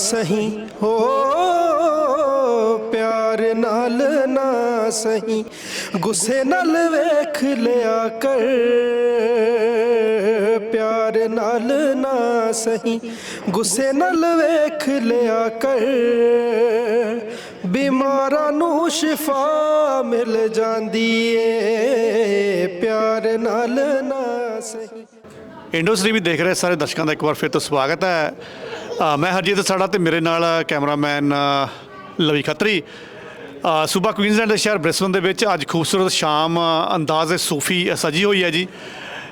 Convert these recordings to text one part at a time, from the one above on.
ਸਹੀ ਹੋ ਪਿਆਰ ਨਾਲ ਨਾ ਸਹੀ ਗੁੱਸੇ ਨਾਲ ਵੇਖ ਲਿਆ ਕਰ ਪਿਆਰ ਨਾਲ ਨਾ ਸਹੀ ਗੁੱਸੇ ਨਾਲ ਵੇਖ ਲਿਆ ਕਰ ਬਿਮਾਰਾਂ ਨੂੰ ਸ਼ਿਫਾ ਮਿਲ ਜਾਂਦੀ ਏ ਪਿਆਰ ਨਾਲ ਨਾ ਸਹੀ। ਇੰਡਸਟਰੀ ਵੀ ਦੇਖ ਰਹੇ ਸਾਰੇ ਦਰਸ਼ਕਾਂ ਦਾ ਇੱਕ ਵਾਰ ਫਿਰ ਤੋਂ ਸਵਾਗਤ ਹੈ। ਮੈਂ ਹਰਜੀਤ ਸਾੜਾ ਤੇ ਮੇਰੇ ਨਾਲ ਕੈਮਰਾਮੈਨ ਲਵੀ ਖੱਤਰੀ। ਸੂਬਾ ਕੁਈਨਜ਼ਲੈਂਡ ਦੇ ਸ਼ਹਿਰ ਬ੍ਰਿਸਬਨ ਦੇ ਵਿੱਚ ਅੱਜ ਖੂਬਸੂਰਤ ਸ਼ਾਮ ਅੰਦਾਜ਼ ਸੂਫੀ ਸਜੀ ਹੋਈ ਹੈ ਜੀ।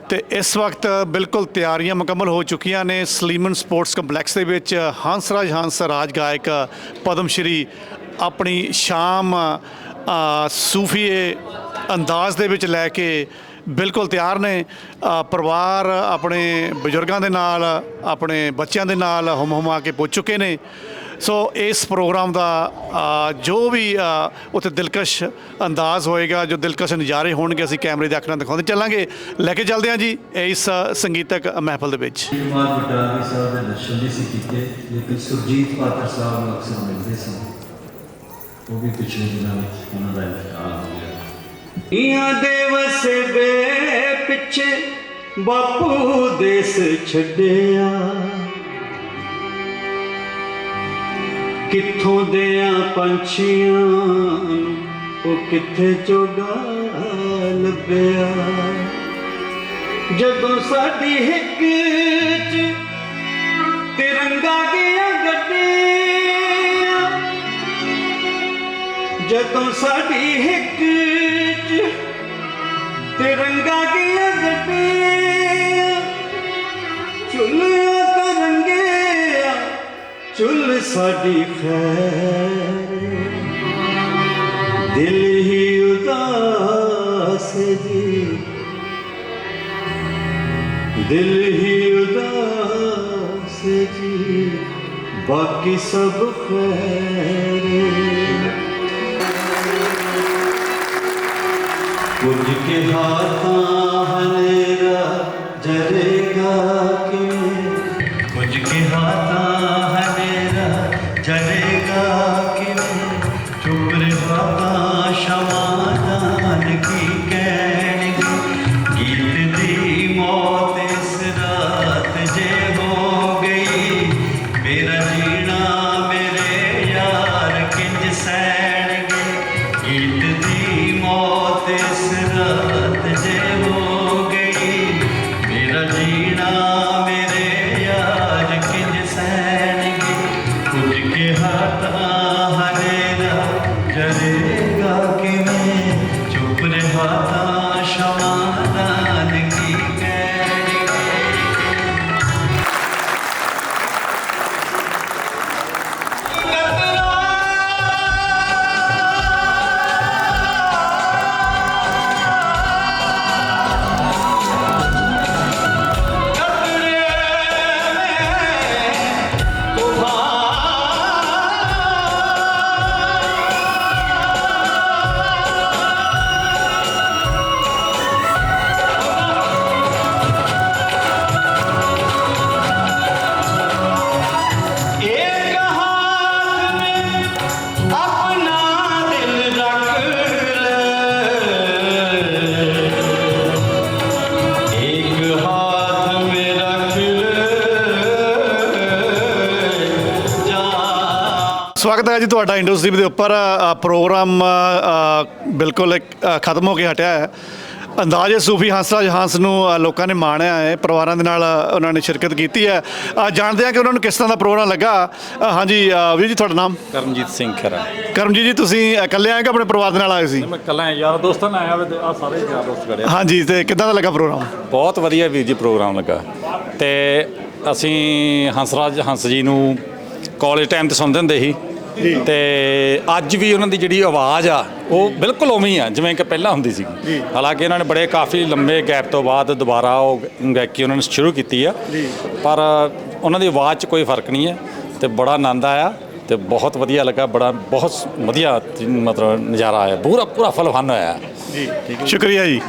ਤੇ ਇਸ ਵਕਤ ਬਿਲਕੁਲ ਤਿਆਰੀਆਂ ਮੁਕੰਮਲ ਹੋ ਚੁੱਕੀਆਂ ਨੇ ਸਲੀਮਨ ਸਪੋਰਟਸ ਕੰਪਲੈਕਸ ਦੇ ਵਿੱਚ। ਹੰਸਰਾਜ ਹੰਸ ਰਾਜ ਗਾਇਕ ਪਦਮ ਸ਼੍ਰੀ ਆਪਣੀ ਸ਼ਾਮ ਸੂਫੀਏ ਅੰਦਾਜ਼ ਦੇ ਵਿੱਚ ਲੈ ਕੇ ਬਿਲਕੁਲ ਤਿਆਰ ਨੇ। ਪਰਿਵਾਰ ਆਪਣੇ ਬਜ਼ੁਰਗਾਂ ਦੇ ਨਾਲ ਆਪਣੇ ਬੱਚਿਆਂ ਦੇ ਨਾਲ ਹੁਮ-ਹੁਮਾ ਕੇ ਪੁੱਜ ਚੁੱਕੇ ਨੇ। ਸੋ ਇਸ ਪ੍ਰੋਗਰਾਮ ਦਾ ਜੋ ਵੀ ਉੱਥੇ ਦਿਲਕਸ਼ ਅੰਦਾਜ਼ ਹੋਏਗਾ, ਜੋ ਦਿਲਕਸ਼ ਨਜ਼ਾਰੇ ਹੋਣਗੇ, ਅਸੀਂ ਕੈਮਰੇ ਦੇ ਅੱਖ ਨਾਲ ਦਿਖਾਉਂਦੇ ਚੱਲਾਂਗੇ। ਲੈ ਕੇ ਚੱਲਦੇ ਹਾਂ ਜੀ ਇਸ ਸੰਗੀਤਕ ਮਹਿਫਲ ਦੇ ਵਿੱਚ। ਕੁਮਾਰ ਬਟਾਲਵੀ ਸਾਹਿਬ ਦੇ ਦਰਸ਼ਨ ਵੀ ਸੀ ਕੀਤੇ, ਲੇਕਿਨ ਸੁਰਜੀਤ ਪਾਤਰ ਸਾਹਿਬ ਨੂੰ ਅਕਸਰ ਮਿਲਦੇ ਸੀ। ਉਹ ਵੀ ਪਿਛਲੇ ਦਿਨਾਂ ਵਿੱਚ ਉਹਨਾਂ ਦਾ ਇੰਤਕਾਲ ਹੋ ਗਿਆ। ਇਆਂ ਦੇ ਵਸਬੇ ਪਿੱਛੇ ਬਾਪੂ ਦੇਸ ਛੱਡਿਆ, ਕਿੱਥੋਂ ਦਿਆਂ ਪੰਛੀਆਂ ਉਹ ਕਿੱਥੇ ਚੋਗਾ ਲੱਭਿਆ। ਜਦੋਂ ਸਾਡੀ ਹਿੱਕ 'ਚ ਤਿਰੰਗਾ ਗਿਆ ਗੱਡਿਆ, ਜਦੋਂ ਸਾਡੀ ਹਿੱਕ 'ਚ ਤਿਰੰਗਾ ਗਿਆ ਗੱਡਿਆ, ਚੁੱਲ੍ਹਿਆਂ ਕਰੰਗਿਆ ਚੁੱਲ੍ਹ ਸਾਡੀ ਖੈਰ, ਦਿਲ ਹੀ ਉਦਾਸ ਜੀ ਦਿਲ ਹੀ ਉਦਾਸ ਜੀ ਬਾਕੀ ਸਭ ਖੈਰ। ਕੁਝ ਕੇ ਹਾਥਾਂ ਹਨੇਰਾ ਜਰੇਗਾ ਕਿਵੇਂ, ਕੁਝ ਕੇ ਹਾਥਾਂ ਹਨੇਰਾ ਜਰੇਗਾ ਕਿਵੇਂ, ਚੁੱਪ ਰਿਹਾ ਸ਼ਮਾਦਾਨ ਕੀ ਕਹਿਣਗੇ, ਗੀਤ ਦੀ ਮੌਤ ਇਸ ਰਾਤ ਜੇ ਹੋ ਗਈ, ਮੇਰਾ ਜੀਣਾ ਮੇਰੇ ਯਾਰ ਕਿੰਜ ਸਹਿਣਗੇ, ਗੀਤ ਦੀ ਮੌਤ ਇਸ ਰਾਤ ਜੇ ਹੋ ਗਈ, ਮੇਰਾ ਜੀਣਾ ਮੇਰੇ ਯਾਰ ਕਿੰਜ ਸਹਿਣਗੇ, ਕੁਝ ਕੇ ਹਾਥਾਂ ਹਨੇਰਾ ਜਰੇਗਾ ਕਿਵੇਂ, ਚੁੱਪ ਰਿਹਾ ਤਾਂ ਸ਼ਮਾਦਾਨ ਕੀ ਕਹਿਣਗੇ। ਸਵਾਗਤ ਹੈ ਜੀ ਤੁਹਾਡਾ ਇੰਡਸਟਰੀ ਦੇ ਉੱਪਰ। ਪ੍ਰੋਗਰਾਮ ਬਿਲਕੁਲ ਖਤਮ ਹੋ ਕੇ ਹਟਿਆ ਹੈ। ਅੰਦਾਜ਼ ਸੂਫੀ ਹੰਸਰਾਜ ਹੰਸ ਨੂੰ ਲੋਕਾਂ ਨੇ ਮਾਣਿਆ ਹੈ, ਪਰਿਵਾਰਾਂ ਦੇ ਨਾਲ ਉਹਨਾਂ ਨੇ ਸ਼ਿਰਕਤ ਕੀਤੀ ਹੈ। ਜਾਣਦੇ ਹਾਂ ਕਿ ਉਹਨਾਂ ਨੂੰ ਕਿਸ ਤਰ੍ਹਾਂ ਦਾ ਪ੍ਰੋਗਰਾਮ ਲੱਗਾ। ਹਾਂਜੀ ਵੀਰ ਜੀ, ਤੁਹਾਡਾ ਨਾਮ? ਕਰਮਜੀਤ ਸਿੰਘ ਖਹਿਰਾ। ਕਰਮਜੀਤ ਜੀ, ਤੁਸੀਂ ਇਕੱਲੇ ਆਏ ਕਿ ਆਪਣੇ ਪਰਿਵਾਰ ਦੇ ਨਾਲ ਆਏ ਸੀ? ਮੈਂ ਇਕੱਲਾ ਯਾਰ ਦੋਸਤਾਂ ਨਾਲ ਆਇਆ, ਆ ਸਾਰੇ ਯਾਰ ਦੋਸਤ ਖੜੇ। ਹਾਂਜੀ, ਤੇ ਕਿੱਦਾਂ ਦਾ ਲੱਗਾ ਪ੍ਰੋਗਰਾਮ? ਬਹੁਤ ਵਧੀਆ ਵੀਰ ਜੀ ਪ੍ਰੋਗਰਾਮ ਲੱਗਾ। ਤੇ ਅਸੀਂ ਹੰਸਰਾਜ ਹੰਸ ਜੀ ਨੂੰ ਕਾਲਜ ਟਾਈਮ ਤੇ ਸੁਣਦੇ ਹੁੰਦੇ ਸੀ, ਤੇ ਅੱਜ ਵੀ ਉਹਨਾਂ ਦੀ ਜਿਹੜੀ ਆਵਾਜ਼ ਆ ਉਹ ਬਿਲਕੁਲ ਉਵੇਂ ਹੀ ਆ ਜਿਵੇਂ ਕਿ ਪਹਿਲਾਂ ਹੁੰਦੀ ਸੀ। ਹਾਲਾਂਕਿ ਇਹਨਾਂ ਨੇ ਬੜੇ ਕਾਫੀ ਲੰਬੇ ਗੈਪ ਤੋਂ ਬਾਅਦ ਦੁਬਾਰਾ ਉਹ ਗਾਇਕੀ ਉਹਨਾਂ ਨੇ ਸ਼ੁਰੂ ਕੀਤੀ ਆ, ਪਰ ਉਹਨਾਂ ਦੀ ਆਵਾਜ਼ 'ਚ ਕੋਈ ਫਰਕ ਨਹੀਂ ਹੈ। ਤੇ ਬੜਾ ਆਨੰਦ ਆਇਆ ਤੇ ਬਹੁਤ ਵਧੀਆ ਲੱਗਾ, ਬਹੁਤ ਵਧੀਆ ਮਤਲਬ ਨਜ਼ਾਰਾ ਆਇਆ, ਪੂਰਾ ਫੁੱਲ ਫਨ ਹੋਇਆ ਜੀ। ਠੀਕ ਹੈ, ਸ਼ੁਕਰੀਆ ਜੀ।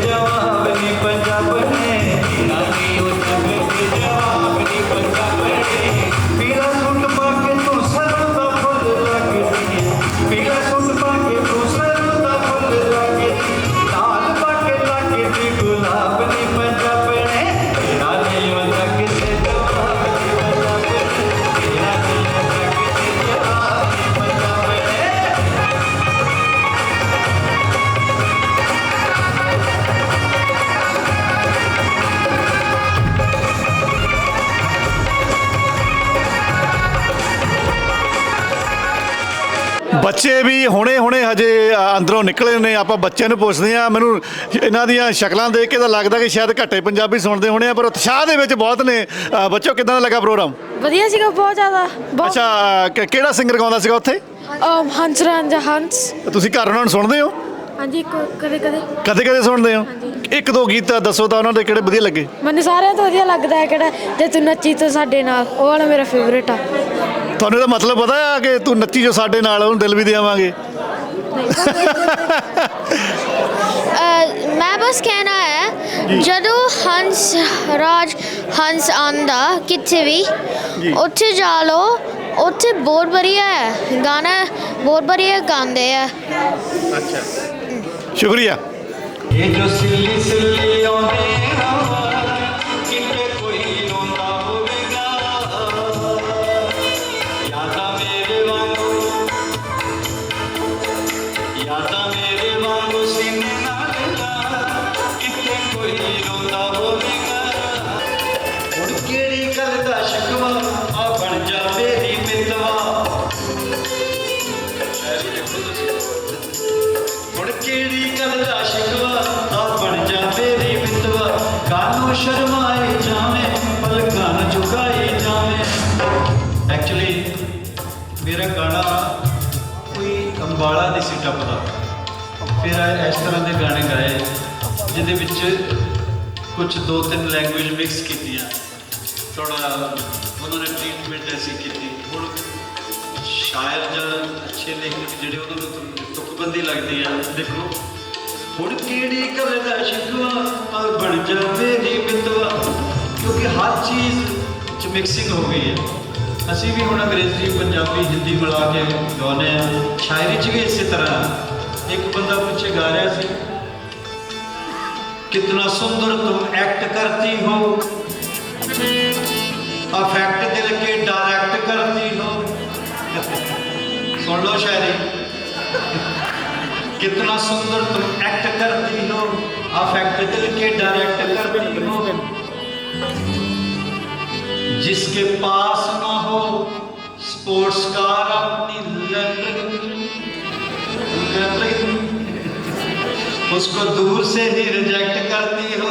ਜਵਾਬ ਨਹੀਂ ਪੰਜਾਬ ਨੇ ਬੱਚੇ ਵੀ ਹੁਣੇ ਹਜੇ ਅੰਦਰੋਂ ਨਿਕਲੇ ਨੇ। ਆਪਾਂ ਬੱਚਿਆਂ ਨੂੰ ਪੁੱਛਦੇ ਆ। ਮੈਨੂੰ ਇਹਨਾਂ ਦੀਆਂ ਸ਼ਕਲਾਂ ਦੇਖ ਕੇ ਤਾਂ ਲੱਗਦਾ ਕਿ ਸ਼ਾਇਦ ਘੱਟੇ ਪੰਜਾਬੀ ਸੁਣਦੇ ਹੋਣੇ ਆ, ਪਰ ਉਤਸ਼ਾਹ ਦੇ ਵਿੱਚ ਬਹੁਤ ਨੇ। ਬੱਚੋ ਕਿੱਦਾਂ ਦਾ ਲੱਗਾ ਪ੍ਰੋਗਰਾਮ? ਵਧੀਆ ਸੀਗਾ, ਬਹੁਤ ਜ਼ਿਆਦਾ। ਅੱਛਾ, ਕਿਹੜਾ ਸਿੰਗਰ ਗਾਉਂਦਾ ਸੀਗਾ ਉੱਥੇ? ਹੰਸ ਰਾਂਝਾ ਹੰਸ। ਤੁਸੀਂ ਘਰ ਉਹਨਾਂ ਨੂੰ ਸੁਣਦੇ ਹੋ? ਹਾਂਜੀ, ਕਦੇ ਕਦੇ। ਕਦੇ ਸੁਣਦੇ ਹੋ? ਇੱਕ ਦੋ ਗੀਤ ਦੱਸੋ ਤਾਂ ਉਹਨਾਂ ਦੇ ਕਿਹੜੇ ਵਧੀਆ ਲੱਗੇ? ਮੈਨੂੰ ਸਾਰਿਆਂ ਤੋਂ ਵਧੀਆ ਲੱਗਦਾ ਹੈ ਕਿਹੜਾ ਤੇ ਤੂੰ ਨੱਚੀ ਤੂੰ ਸਾਡੇ ਨਾਲ, ਉਹ ਵਾਲਾ ਮੇਰਾ ਫੇਵਰੇਟ ਆ। ਤੁਹਾਨੂੰ ਇਹਦਾ ਮਤਲਬ ਪਤਾ ਆ ਕਿ ਤੂੰ ਨੱਚੀ ਜੋ ਸਾਡੇ ਨਾਲ, ਉਹਨੂੰ ਦਿਲ ਵੀ ਦੇਵਾਂਗੇ। ਮੈਂ ਬਸ ਕਹਿਣਾ ਹੈ ਜਦੋਂ ਹੰਸ ਆਉਂਦਾ ਕਿਤੇ ਵੀ ਉੱਥੇ ਜਾ ਲਓ, ਉੱਥੇ ਬਹੁਤ ਵਧੀਆ ਹੈ ਗਾਣਾ, ਬਹੁਤ ਵਧੀਆ ਗਾਉਂਦੇ ਆ। ਅੱਛਾ, ਸ਼ੁਕਰੀਆ। ਇਹ ਜੋ ਸਿੱਲੀ ਸਿੱਲੀ ਆਉਂਦੇ ਕਿਤੇ ਕੋਈ ਰੋਂਦਾ ਹੋਵੇਗਾ, ਯਾਦਾਂ ਮੇਰੇ ਵਾਂਗੂ ਸੀਨੇ ਨਾਲ ਕਿਤੇ ਕੋਈ ਰੋਂਦਾ ਹੋਵੇਗਾ। ਹੁਣ ਕਿਹੜੀ ਗੱਲ ਦਾ ਸ਼ਿਕਵਾ ਆ ਬਣ ਜਾ ਮੇਰੀ ਮਿੱਤਵਾ। ਹੁਣ ਕਿਹੜੀ ਗੱਲ ਦਾ ਸ਼ਿਕਵਾ ਆ ਬਣ ਜਾ ਮੇਰੀ ਮਿੱਤਵਾ। ਕਾਹਨੂੰ ਸ਼ਰਮਾਏ ਜਾਵੇਂ ਪਲਕਾਂ ਨੂੰ ਝੁਕਾਈ ਜਾਵੇਂ। ਐਕਚੁਅਲੀ ਮੇਰਾ ਗਾਣਾ ਕੋਈ ਅੰਬਾਲਾ ਨਹੀਂ ਸੀ ਟੱਪਦਾ। ਫਿਰ ਇਸ ਤਰ੍ਹਾਂ ਦੇ ਗਾਣੇ ਗਾਏ ਜਿਹਦੇ ਵਿੱਚ ਕੁਝ 2-3 ਲੈਂਗੁਏਜ ਮਿਕਸ ਕੀਤੀਆਂ। ਥੋੜਾ ਉਹਨਾਂ ਨੇ ਟ੍ਰੀਟਮੈਂਟ ਐਸੀ ਕੀਤੀ। ਹੁਣ ਸ਼ਾਇਰ ਜਾਂ ਅੱਛੇ ਲੇਖਕ ਜਿਹੜੇ ਉਹਨਾਂ ਨੂੰ ਤੁਕਬੰਦੀ ਲੱਗਦੀ ਆ। ਦੇਖੋ ਹੁਣ ਕਿਹੜੀ ਗੱਲ ਦਾ ਸ਼ਿਕਵਾ ਆ ਬਣ ਜਾ ਮੇਰੀ ਮਿੱਤਵਾ, ਕਿਉਂਕਿ ਹਰ ਚੀਜ਼ 'ਚ ਮਿਕਸਿੰਗ ਹੋ ਗਈ ਹੈ। ਅਸੀਂ ਵੀ ਹੁਣ ਅੰਗਰੇਜ਼ੀ ਪੰਜਾਬੀ ਹਿੰਦੀ ਮਿਲਾ ਕੇ ਗਾਉਂਦੇ ਆ। ਸ਼ਾਇਰੀ 'ਚ ਵੀ ਇਸੇ ਤਰ੍ਹਾਂ। ਇੱਕ ਬੰਦਾ ਪਿੱਛੇ ਗਾ ਰਿਹਾ ਸੀ, कितना सुंदर तुम एक्ट करती हो, अफेक्ट दिल के डायरेक्ट करती हो। सुन लो शायरी। कितना सुंदर तुम एक्ट करती हो, अफेक्ट दिल के डायरेक्ट करती हो। जिसके पास ना हो स्पोर्ट्स कार अपनी उसको दूर से ही रिजेक्ट करती हो।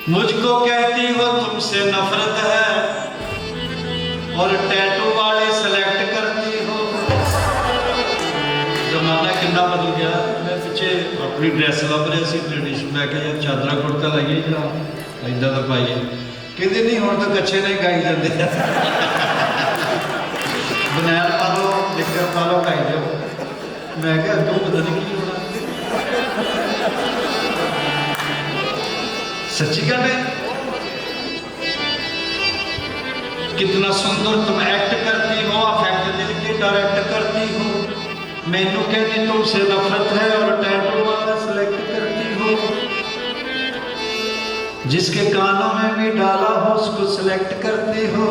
मुझको कहती हो तुमसे नफरत है और टैटू वाले सेलेक्ट करती हो। जमाना कितना बदल गया। मैं पीछे अपनी ड्रेस लभ रहा सी ट्रेडिशन, मैं क्या यार चादरा कुर्ता लाइए या इदा का पाइए। कहते नहीं हुण तो कच्छे नहीं गाई जाते। बनैन पा लो, निक्कर पा लो, गाई जाओ। मैं क्या तू पता नहीं की होना। सच्ची गल है। कितना सुंदर तुम एक्ट करती हो, अफेक्ट दिल के डायरेक्ट करती हो। मैनू कहती तुमसे नफरत है और टैटू वाला सिलेक्ट करती हो। जिसके कानों में भी डाला हो उसको सिलेक्ट करती हो।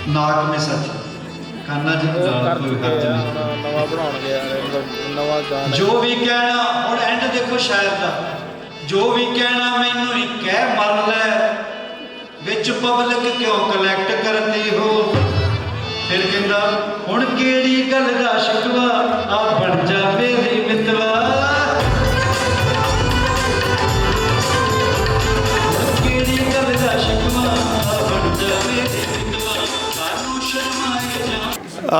नाक में सच काना जी कोई हर्ज नहीं। जो भी कहना और एंड देखो शायर का, जो भी कहना मैनू ही कह मर लै, विच पब्लिक क्यों कलैक्ट करती हो। फिर कहंदा हुण केड़ी गल दा शिकवा आ बन जा मेरी मितवा। केड़ी गल दा शिकवा आ बन जा मेरी मितवा। कानू शर्माए जा।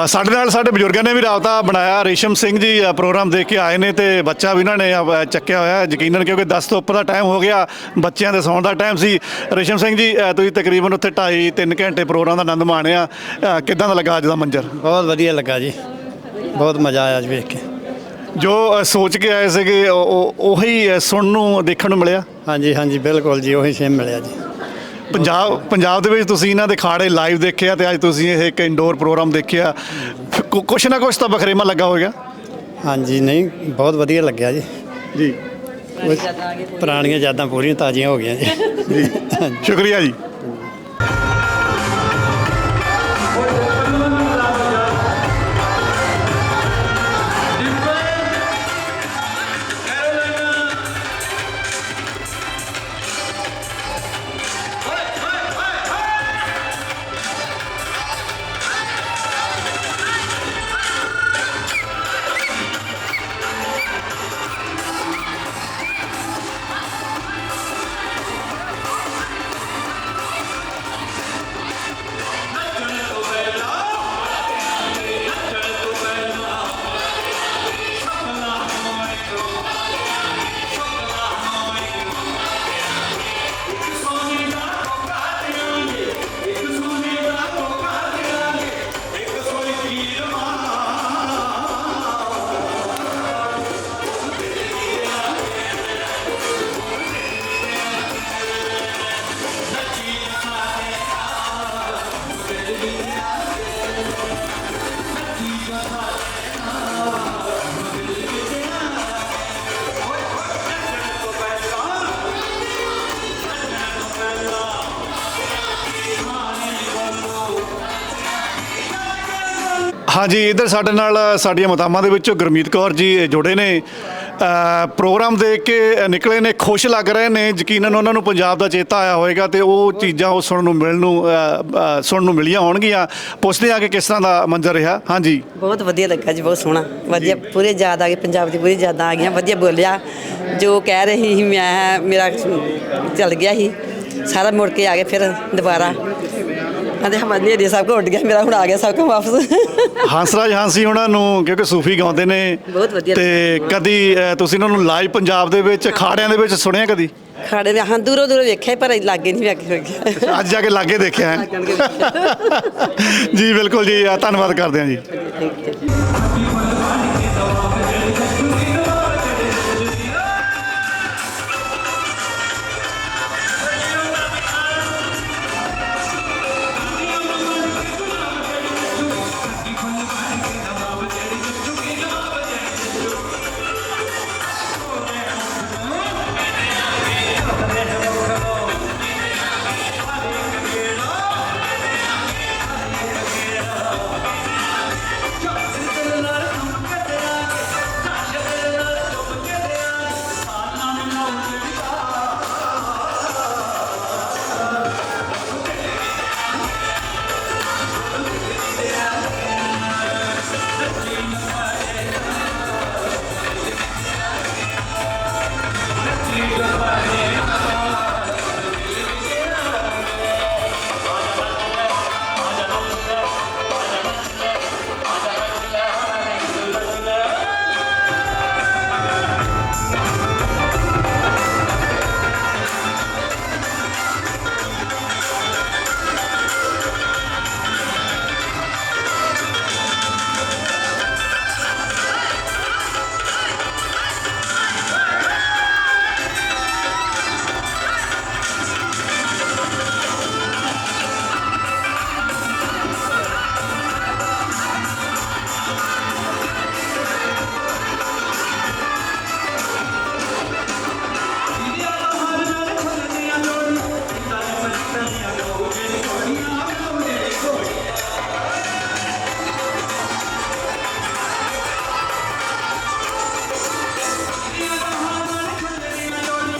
ਸਾਡੇ ਨਾਲ ਸਾਡੇ ਬਜ਼ੁਰਗਾਂ ਨੇ ਵੀ ਰਾਬਤਾ ਬਣਾਇਆ। ਰੇਸ਼ਮ ਸਿੰਘ ਜੀ ਪ੍ਰੋਗਰਾਮ ਦੇਖ ਕੇ ਆਏ ਨੇ ਤੇ ਬੱਚਾ ਵੀ ਇਹਨਾਂ ਨੇ ਚੱਕਿਆ ਹੋਇਆ ਯਕੀਨਨ, ਕਿਉਂਕਿ 10 ਤੋਂ ਉੱਪਰ ਦਾ ਟਾਈਮ ਹੋ ਗਿਆ, ਬੱਚਿਆਂ ਦੇ ਸੌਣ ਦਾ ਟਾਈਮ ਸੀ। ਰੇਸ਼ਮ ਸਿੰਘ ਜੀ, ਤੁਸੀਂ ਤਕਰੀਬਨ ਉੱਥੇ 2.5-3 ਘੰਟੇ ਪ੍ਰੋਗਰਾਮ ਦਾ ਆਨੰਦ ਮਾਣਿਆ। ਕਿੱਦਾਂ ਦਾ ਲੱਗਾ ਅੱਜ ਦਾ ਮੰਜ਼ਰ? ਬਹੁਤ ਵਧੀਆ ਲੱਗਾ ਜੀ, ਬਹੁਤ ਮਜ਼ਾ ਆਇਆ ਅੱਜ ਵੇਖ ਕੇ। ਜੋ ਸੋਚ ਕੇ ਆਏ ਸੀਗੇ ਉਹੀ ਸੁਣਨ ਨੂੰ ਦੇਖਣ ਨੂੰ ਮਿਲਿਆ? ਹਾਂਜੀ ਹਾਂਜੀ ਬਿਲਕੁਲ ਜੀ, ਉਹੀ ਸੇਮ ਮਿਲਿਆ ਜੀ। ਪੰਜਾਬ ਦੇ ਵਿੱਚ ਤੁਸੀਂ ਇਹਨਾਂ ਦੇ ਖਾੜੇ ਲਾਈਵ ਦੇਖਿਆ ਤੇ ਅੱਜ ਤੁਸੀਂ ਇਹ ਇੱਕ ਇੰਡੋਰ ਪ੍ਰੋਗਰਾਮ ਦੇਖਿਆ, ਕੁਛ ਨਾ ਕੁਛ ਤਾਂ ਬਖਰੇਮਾ ਲੱਗਾ ਹੋਵੇਗਾ। ਹਾਂਜੀ, ਨਹੀਂ ਬਹੁਤ ਵਧੀਆ ਲੱਗਿਆ ਜੀ। ਜੀ, ਪੁਰਾਣੀਆਂ ਯਾਦਾਂ ਪੂਰੀਆਂ ਤਾਜ਼ੀਆਂ ਹੋ ਗਈਆਂ ਜੀ। ਸ਼ੁਕਰੀਆ ਜੀ। ਹਾਂਜੀ, ਇੱਧਰ ਸਾਡੇ ਨਾਲ ਸਾਡੀਆਂ ਮਾਤਾਵਾਂ ਦੇ ਵਿੱਚੋਂ ਗੁਰਮੀਤ ਕੌਰ ਜੀ ਜੁੜੇ ਨੇ। ਪ੍ਰੋਗਰਾਮ ਦੇਖ ਕੇ ਨਿਕਲੇ ਨੇ, ਖੁਸ਼ ਲੱਗ ਰਹੇ ਨੇ। ਯਕੀਨਨ ਉਹਨਾਂ ਨੂੰ ਪੰਜਾਬ ਦਾ ਚੇਤਾ ਆਇਆ ਹੋਵੇਗਾ ਤੇ ਉਹ ਚੀਜ਼ਾਂ ਉਹ ਸੁਣਨ ਨੂੰ ਮਿਲੀਆਂ ਹੋਣਗੀਆਂ। ਪੁੱਛਦੇ ਆ ਕਿ ਕਿਸ ਤਰ੍ਹਾਂ ਦਾ ਮੰਜ਼ਰ ਰਿਹਾ। ਹਾਂਜੀ, ਬਹੁਤ ਵਧੀਆ ਲੱਗਾ ਜੀ, ਬਹੁਤ ਸੋਹਣਾ, ਵਧੀਆ, ਪੂਰੇ ਯਾਦ ਆ ਗਏ, ਪੰਜਾਬ ਦੀ ਪੂਰੀ ਯਾਦਾਂ ਆ ਗਈਆਂ। ਵਧੀਆ ਬੋਲਿਆ, ਜੋ ਕਹਿ ਰਹੀ ਸੀ ਮੈਂ, ਮੇਰਾ ਚੱਲ ਗਿਆ ਸੀ ਸਾਰਾ, ਮੁੜ ਕੇ ਆ ਗਏ ਫਿਰ ਦੁਬਾਰਾ। ਕਹਿੰਦੇ ਹਵਾ ਨੇਰੀ ਸਭ ਕੁਝ ਉੱਡ ਗਿਆ, ਮੇਰਾ ਹੁਣ ਆ ਗਿਆ ਸਭ ਕੁਝ ਵਾਪਸ। ਹੰਸਰਾਜ ਹਾਂਸੀ ਉਹਨਾਂ ਨੂੰ, ਕਿਉਂਕਿ ਸੂਫੀ ਗਾਉਂਦੇ ਨੇ, ਬਹੁਤ ਵਧੀਆ ਤੇ ਕਦੀ ਤੁਸੀਂ ਉਹਨਾਂ ਨੂੰ ਲਾਈਵ ਪੰਜਾਬ ਦੇ ਵਿੱਚ ਅਖਾੜਿਆਂ ਦੇ ਵਿੱਚ ਸੁਣਿਆ ਕਦੀ? ਖਾੜੇ ਦੇ ਹਾਂ, ਦੂਰੋਂ ਵੇਖਿਆ ਪਰ ਲਾਗੇ ਨਹੀਂ ਵੇਖਿਆ। ਅੱਜ ਜਾ ਕੇ ਲਾਗੇ ਦੇਖਿਆ ਹੈ। ਜੀ ਬਿਲਕੁਲ ਜੀ, ਧੰਨਵਾਦ ਕਰਦੇ ਹਾਂ ਜੀ।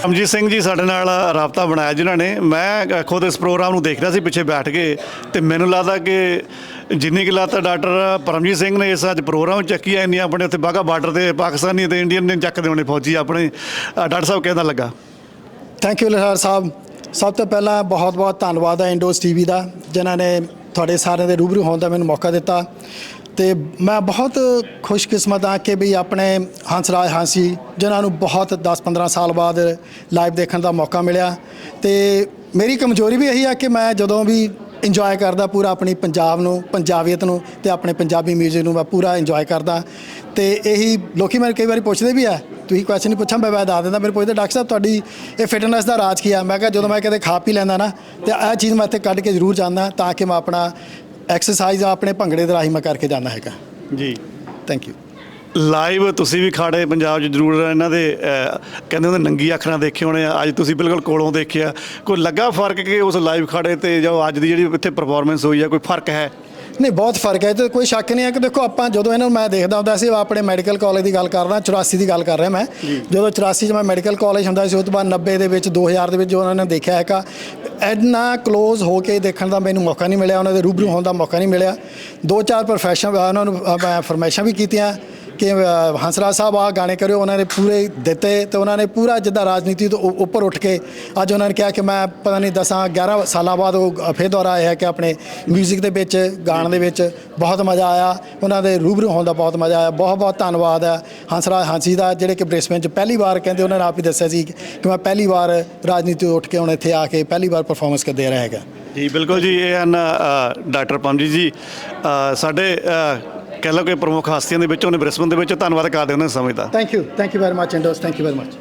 ਅਮਜੀਤ ਸਿੰਘ ਜੀ ਸਾਡੇ ਨਾਲ ਰਾਬਤਾ ਬਣਾਇਆ ਜਿਨ੍ਹਾਂ ਨੇ। ਮੈਂ ਖੁਦ ਇਸ ਪ੍ਰੋਗਰਾਮ ਨੂੰ ਦੇਖ ਰਿਹਾ ਸੀ ਪਿੱਛੇ ਬੈਠ ਕੇ, ਤੇ ਮੈਨੂੰ ਲੱਗਦਾ ਕਿ ਜਿੰਨੀ ਕਿ ਲੱਤ ਡਾਕਟਰ ਪਰਮਜੀਤ ਸਿੰਘ ਨੇ ਇਸ ਅੱਜ ਪ੍ਰੋਗਰਾਮ ਚੱਕੀ ਐ, ਇੰਨੀ ਆਪਣੇ ਉੱਥੇ ਬਾਘਾ ਬਾਰਡਰ ਤੇ ਪਾਕਿਸਤਾਨੀ ਤੇ ਇੰਡੀਅਨ ਨੇ ਚੱਕਦੇ ਹੋਣੇ ਫੌਜੀ ਆਪਣੇ। ਡਾਕਟਰ ਸਾਹਿਬ ਕਿਹਦਾ ਲੱਗਾ? ਥੈਂਕ ਯੂ ਲਹਿਰ ਸਾਹਿਬ। ਸਭ ਤੋਂ ਪਹਿਲਾਂ ਬਹੁਤ ਬਹੁਤ ਧੰਨਵਾਦ ਹੈ ਇੰਡੋਜ਼ ਟੀਵੀ ਦਾ, ਜਿਨ੍ਹਾਂ ਨੇ ਤੁਹਾਡੇ ਸਾਰਿਆਂ ਦੇ ਰੂਬਰੂ ਹੋਣ ਦਾ ਮੈਨੂੰ ਮੌਕਾ ਦਿੱਤਾ। ਤੇ ਮੈਂ ਬਹੁਤ ਖੁਸ਼ਕਿਸਮਤ ਹਾਂ ਕਿ ਵੀ ਆਪਣੇ ਹੰਸਰਾਜ ਹਾਂਸੀ, ਜਿਨ੍ਹਾਂ ਨੂੰ ਬਹੁਤ 10-15 ਸਾਲ ਬਾਅਦ ਲਾਈਵ ਦੇਖਣ ਦਾ ਮੌਕਾ ਮਿਲਿਆ। ਤੇ ਮੇਰੀ ਕਮਜ਼ੋਰੀ ਵੀ ਇਹੀ ਆ ਕਿ ਮੈਂ ਜਦੋਂ ਵੀ ਇੰਜੋਏ ਕਰਦਾ ਪੂਰਾ ਆਪਣੀ ਪੰਜਾਬ ਨੂੰ, ਪੰਜਾਬੀਅਤ ਨੂੰ ਤੇ ਆਪਣੇ ਪੰਜਾਬੀ ਮਿਊਜ਼ਿਕ ਨੂੰ ਮੈਂ ਪੂਰਾ ਇੰਜੋਏ ਕਰਦਾ। ਤੇ ਇਹੀ ਲੋਕੀ ਮੈਨੂੰ ਕਈ ਵਾਰੀ ਪੁੱਛਦੇ ਵੀ ਆ, ਤੁਸੀਂ ਕੁਐਸਚਨ ਨਹੀਂ ਪੁੱਛਾਂ ਮੈਂ ਦੱਸ ਦਿੰਦਾ। ਮੇਰੇ ਪੁੱਛਦੇ ਡਾਕਟਰ ਸਾਹਿਬ ਤੁਹਾਡੀ ਇਹ ਫਿਟਨੈਸ ਦਾ ਰਾਜ ਕੀ ਆ? ਮੈਂ ਕਿਹਾ ਜਦੋਂ ਮੈਂ ਕਦੇ ਖਾ ਪੀ ਲੈਂਦਾ ਨਾ, ਤੇ ਇਹ ਚੀਜ਼ ਮੈਂ ਇੱਥੇ ਕੱਢ ਕੇ ਜ਼ਰੂਰ ਜਾਂਦਾ ਤਾਂ ਕਿ ਮੈਂ ਆਪਣਾ ਐਕਸਰਸਾਈਜ਼ ਆਪਣੇ ਭੰਗੜੇ ਦੇ ਰਾਹੀਂ ਮੈਂ ਕਰਕੇ ਜਾਂਦਾ ਹੈਗਾ ਜੀ। Thank you. ਲਾਈਵ ਤੁਸੀਂ ਵੀ ਖਾੜੇ ਪੰਜਾਬ 'ਚ ਜ਼ਰੂਰ ਇਹਨਾਂ ਦੇ ਕਹਿੰਦੇ ਹੁੰਦੇ ਨੰਗੀ ਅੱਖ ਨਾਲ ਦੇਖੇ ਹੋਣੇ ਆ, ਅੱਜ ਤੁਸੀਂ ਬਿਲਕੁਲ ਕੋਲੋਂ ਦੇਖਿਆ। ਕੋਈ ਲੱਗਾ ਫਰਕ ਕਿ ਉਸ ਲਾਈਵ ਖਾੜੇ ਤੇ ਜੋ ਅੱਜ ਦੀ ਜਿਹੜੀ ਇੱਥੇ ਪਰਫਾਰਮੈਂਸ ਹੋਈ ਆ, ਕੋਈ ਫਰਕ ਹੈ? ਨਹੀਂ, ਬਹੁਤ ਫਰਕ ਹੈ। ਤੇ ਕੋਈ ਸ਼ੱਕ ਨਹੀਂ ਹੈ ਕਿ ਦੇਖੋ, ਆਪਾਂ ਜਦੋਂ ਇਹਨਾਂ ਨੂੰ ਮੈਂ ਦੇਖਦਾ ਹੁੰਦਾ ਸੀ, ਆਪਣੇ ਮੈਡੀਕਲ ਕਾਲਜ ਦੀ ਗੱਲ ਕਰਦਾ, 84 ਦੀ ਗੱਲ ਕਰ ਰਿਹਾ ਮੈਂ। ਜਦੋਂ 84 'ਚ ਮੈਂ ਮੈਡੀਕਲ ਕਾਲਜ ਹੁੰਦਾ ਸੀ, ਉਸ ਤੋਂ ਬਾਅਦ 90 ਦੇ ਵਿੱਚ, 2000 ਦੇ ਵਿੱਚ ਜੋ ਉਹਨਾਂ ਨੇ ਦੇਖਿਆ ਹੈਗਾ, ਇੰਨਾ ਕਲੋਜ਼ ਹੋ ਕੇ ਦੇਖਣ ਦਾ ਮੈਨੂੰ ਮੌਕਾ ਨਹੀਂ ਮਿਲਿਆ, ਉਹਨਾਂ ਦੇ ਰੂਬਰੂ ਹੋਣ ਦਾ ਮੌਕਾ ਨਹੀਂ ਮਿਲਿਆ। 2-4 ਪ੍ਰੋਫੈਸ਼ਨ ਉਹਨਾਂ ਨੂੰ ਮੈਂ ਫਰਮਾਇਸ਼ਾਂ ਵੀ ਕੀਤੀਆਂ ਕਿ ਹੰਸਰਾਜ ਸਾਹਿਬ ਆਹ ਗਾਣੇ ਕਰਿਓ, ਉਹਨਾਂ ਨੇ ਪੂਰੇ ਦਿੱਤੇ। ਤੇ ਉਹਨਾਂ ਨੇ ਪੂਰਾ ਜਿੱਦਾਂ ਰਾਜਨੀਤੀ ਤੋਂ ਉੱਪਰ ਉੱਠ ਕੇ ਅੱਜ ਉਹਨਾਂ ਨੇ ਕਿਹਾ ਕਿ ਮੈਂ ਪਤਾ ਨਹੀਂ 10-11 ਸਾਲਾਂ ਬਾਅਦ ਉਹ ਫਿਰ ਦੁਬਾਰਾ ਆਇਆ ਕਿ ਆਪਣੇ ਮਿਊਜ਼ਿਕ ਦੇ ਵਿੱਚ ਗਾਣ ਦੇ ਵਿੱਚ ਬਹੁਤ ਮਜ਼ਾ ਆਇਆ। ਉਹਨਾਂ ਦੇ ਰੂਬਰੂ ਹੋਣ ਦਾ ਬਹੁਤ ਮਜ਼ਾ ਆਇਆ। ਬਹੁਤ ਬਹੁਤ ਧੰਨਵਾਦ ਹੈ ਹੰਸਰਾਜ ਹਾਂਸੀ ਦਾ, ਜਿਹੜੇ ਕਿ ਬ੍ਰਿਸਬੇਨ 'ਚ ਪਹਿਲੀ ਵਾਰ, ਕਹਿੰਦੇ ਉਹਨਾਂ ਨੇ ਆਪ ਹੀ ਦੱਸਿਆ ਸੀ ਕਿ ਮੈਂ ਪਹਿਲੀ ਵਾਰ ਰਾਜਨੀਤੀ ਤੋਂ ਉੱਠ ਕੇ ਹੁਣ ਇੱਥੇ ਆ ਕੇ ਪਹਿਲੀ ਵਾਰ ਪਰਫਾਰਮੈਂਸ ਦੇ ਰਿਹਾ ਹੈਗਾ। ਜੀ ਬਿਲਕੁਲ ਜੀ। ਇਹ ਹਨ ਡਾਕਟਰ ਪਰਮਜੀਤ ਜੀ, ਸਾਡੇ ਕਹਿ ਲਓ ਕਿ ਪ੍ਰਮੁੱਖ ਹਸਤੀਆਂ ਦੇ ਵਿੱਚੋਂ ਨੇ ਬ੍ਰਿਸਬੇਨ ਦੇ ਵਿੱਚ। ਧੰਨਵਾਦ ਕਰਦੇ ਉਹਨਾਂ ਸਮੇਂ ਦਾ। ਥੈਂਕ ਯੂ ਵੈਰੀ ਮਚ ਇੰਡੋਸ, ਥੈਂਕ ਯੂ ਵੈਰੀ ਮਚ।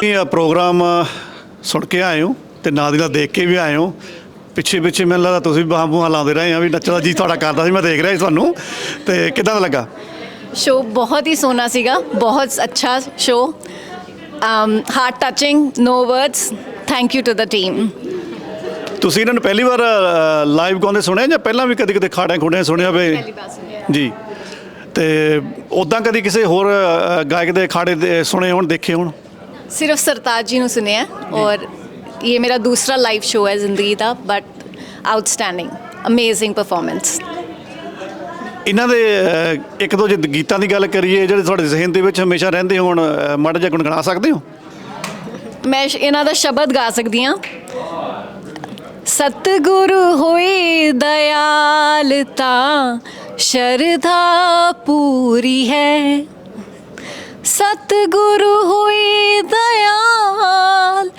ਇਹ ਪ੍ਰੋਗਰਾਮ ਸੁਣ ਕੇ ਆਏ ਹੋ ਤੇ ਨਾਲ ਦੀ ਨਾਲ ਦੇਖ ਕੇ ਵੀ ਆਏ ਹੋ। ਪਿੱਛੇ ਮੈਨੂੰ ਲੱਗਦਾ ਤੁਸੀਂ ਬਾਹਾਂ ਬੂਹਾਂ ਲਾਉਂਦੇ ਰਹੇ ਆ ਵੀ ਨੱਚਦਾ ਜੀ ਤੁਹਾਡਾ ਕਰਦਾ ਸੀ, ਮੈਂ ਦੇਖ ਰਿਹਾ ਸੀ ਤੁਹਾਨੂੰ। ਤੇ ਕਿੱਦਾਂ ਦਾ ਲੱਗਾ ਸ਼ੋ? ਬਹੁਤ ਹੀ ਸੋਹਣਾ ਸੀਗਾ, ਬਹੁਤ ਅੱਛਾ show, heart touching, no words. Thank you to the team. ਤੁਸੀਂ ਇਹਨਾਂ ਨੂੰ ਪਹਿਲੀ ਵਾਰ ਲਾਈਵ ਗਾਉਂਦੇ ਸੁਣਿਆ ਜਾਂ ਪਹਿਲਾਂ ਵੀ ਕਦੇ ਖਾੜਿਆਂ ਖੁੰਡਿਆਂ ਸੁਣਿਆ ਵੇ? ਜੀ। ਤੇ ਉਦਾਂ ਕਦੀ ਕਿਸੇ ਹੋਰ ਗਾਇਕ ਦੇ ਖਾੜੇ ਦੇ ਸੁਣੇ ਹੋਣ, ਦੇਖੇ ਹੋਣ? ਸਿਰਫ ਸਰਤਾਜ ਜੀ ਨੂੰ ਸੁਣਿਆ ਔਰ ਇਹ ਮੇਰਾ ਦੂਸਰਾ ਲਾਈਵ ਸ਼ੋ ਹੈ ਜ਼ਿੰਦਗੀ ਦਾ, ਬਟ ਆਊਟਸਟੈਂਡਿੰਗ, ਅਮੇਜ਼ਿੰਗ ਪਰਫਾਰਮੈਂਸ। ਇਹਨਾਂ ਦੇ ਇੱਕ ਦੋ ਜੇ ਗੀਤਾਂ ਦੀ ਗੱਲ ਕਰੀਏ ਜਿਹੜੇ ਤੁਹਾਡੇ ਜ਼ਿਹਨ ਦੇ ਵਿੱਚ ਹਮੇਸ਼ਾ ਰਹਿੰਦੇ ਹੋਣ, ਮਾੜਾ ਜਿਹਾ ਗੁਣਗੁਣਾ ਸਕਦੇ ਹੋ? ਮੈਂ ਇਹਨਾਂ ਦਾ ਸ਼ਬਦ ਗਾ ਸਕਦੀ ਹਾਂ। ਸਤਿਗੁਰੂ ਹੋਏ ਦਇਆਲ ਤਾਂ ਸ਼ਰਧਾ ਪੂਰੀ ਹੈ, ਸਤਿਗੁਰੂ ਹੋਏ ਦਇਆਲ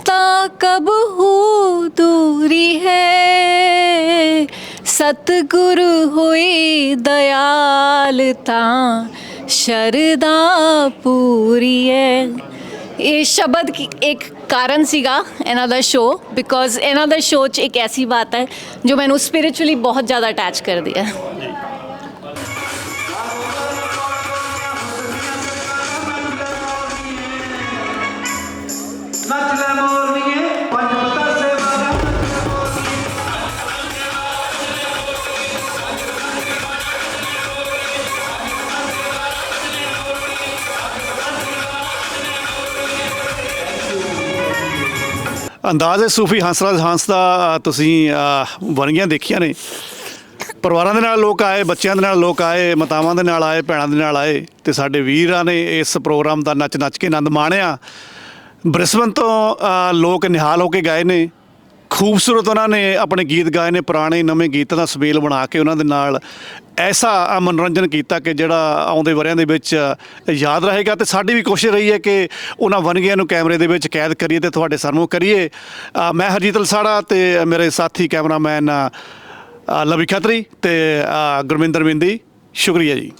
ਤਾਂ ਕਬਹੂ ਦੂਰੀ ਹੈ, ਸਤਿਗੁਰੂ ਹੋਏ ਦਇਆਲ ਤਾਂ ਸ਼ਰਧਾ ਪੂਰੀ ਹੈ। ਇਹ ਸ਼ਬਦ ਇੱਕ ਕਾਰਨ ਸੀਗਾ ਇਹਨਾਂ ਦਾ ਸ਼ੋ, ਬਿਕੋਜ਼ ਇਹਨਾਂ ਦਾ ਸ਼ੋ 'ਚ ਇੱਕ ਐਸੀ ਬਾਤ ਹੈ ਜੋ ਮੈਨੂੰ ਸਪਿਰਿਚੁਅਲੀ ਬਹੁਤ ਜ਼ਿਆਦਾ ਅਟੈਚ ਕਰਦੀ ਹੈ। ਨੱਚ ਲੈ ਮੋਰਨੀਏ ਪੰਜ ਪਤਾ ਸੇਵਾ ਅੰਦਾਜ਼ੇ ਸੂਫੀ ਹੰਸਰਾਜ ਹੰਸ ਦਾ ਤੁਸੀਂ ਵਰਗੀਆਂ ਦੇਖੀਆਂ ਨੇ। ਪਰਿਵਾਰਾਂ ਦੇ ਨਾਲ ਲੋਕ ਆਏ, ਬੱਚਿਆਂ ਦੇ ਨਾਲ ਲੋਕ ਆਏ, ਮਾਤਾਵਾਂ ਦੇ ਨਾਲ ਆਏ, ਭੈਣਾਂ ਦੇ ਨਾਲ ਆਏ ਤੇ ਸਾਡੇ ਵੀਰਾਂ ਨੇ ਇਸ ਪ੍ਰੋਗਰਾਮ ਦਾ ਨੱਚ ਕੇ ਆਨੰਦ ਮਾਣਿਆ। ਬ੍ਰਿਸਬਨ ਤੋਂ ਲੋਕ ਨਿਹਾਲ ਹੋ ਕੇ ਗਏ ਨੇ। ਖੂਬਸੂਰਤ ਉਹਨਾਂ ਨੇ ਆਪਣੇ ਗੀਤ ਗਾਏ ਨੇ, ਪੁਰਾਣੇ ਨਵੇਂ ਗੀਤਾਂ ਦਾ ਸੁਮੇਲ ਬਣਾ ਕੇ ਉਹਨਾਂ ਦੇ ਨਾਲ ਐਸਾ ਮਨੋਰੰਜਨ ਕੀਤਾ ਕਿ ਜਿਹੜਾ ਆਉਂਦੇ ਵਰਿਆਂ ਦੇ ਵਿੱਚ ਯਾਦ ਰਹੇਗਾ। ਤੇ ਸਾਡੀ ਵੀ ਕੋਸ਼ਿਸ਼ ਰਹੀ ਹੈ ਕਿ ਉਹਨਾਂ ਵੰਨਗੀਆਂ ਨੂੰ ਕੈਮਰੇ ਦੇ ਵਿੱਚ ਕੈਦ ਕਰੀਏ ਤੇ ਤੁਹਾਡੇ ਸਾਹਮਣੇ ਕਰੀਏ। ਮੈਂ ਹਰਜੀਤ ਲਸਾੜਾ ਤੇ ਮੇਰੇ ਸਾਥੀ ਕੈਮਰਾਮੈਨ ਲਵੀ ਖੱਤਰੀ ਤੇ ਗੁਰਮਿੰਦਰ ਬਿੰਦੀ, ਸ਼ੁਕਰੀਆ ਜੀ।